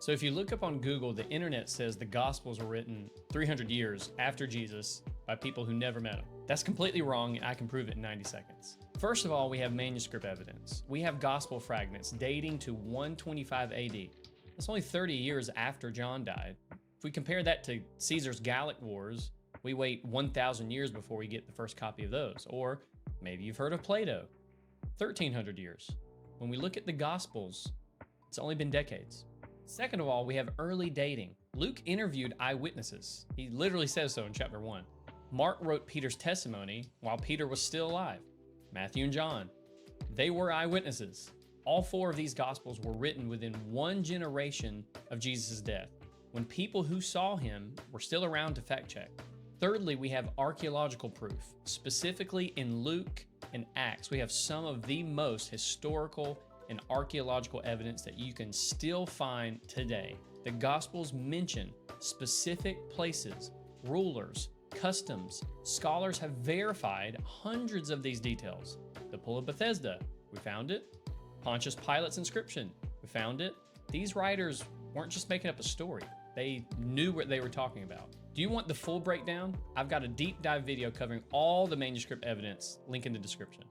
So if you look up on Google, the internet says the Gospels were written 300 years after Jesus by people who never met him. That's completely wrong, and I can prove it in 90 seconds. First of all, we have manuscript evidence. We have gospel fragments dating to 125 AD. That's only 30 years after John died. If we compare that to Caesar's Gallic Wars, we wait 1,000 years before we get the first copy of those. Or maybe you've heard of Plato, 1,300 years. When we look at the Gospels, it's only been decades. Second of all, we have early dating. Luke interviewed eyewitnesses. He literally says so in chapter 1. Mark wrote Peter's testimony while Peter was still alive. Matthew and John, they were eyewitnesses. All 4 of these Gospels were written within 1 generation of Jesus' death, when people who saw him were still around to fact check. Thirdly, we have archaeological proof. Specifically in Luke and Acts, we have some of the most historical and archaeological evidence that you can still find today. The Gospels mention specific places, rulers, customs. Scholars have verified hundreds of these details. The Pool of Bethesda, we found it. Pontius Pilate's inscription, we found it. These writers weren't just making up a story. They knew what they were talking about. Do you want the full breakdown? I've got a deep dive video covering all the manuscript evidence, link in the description.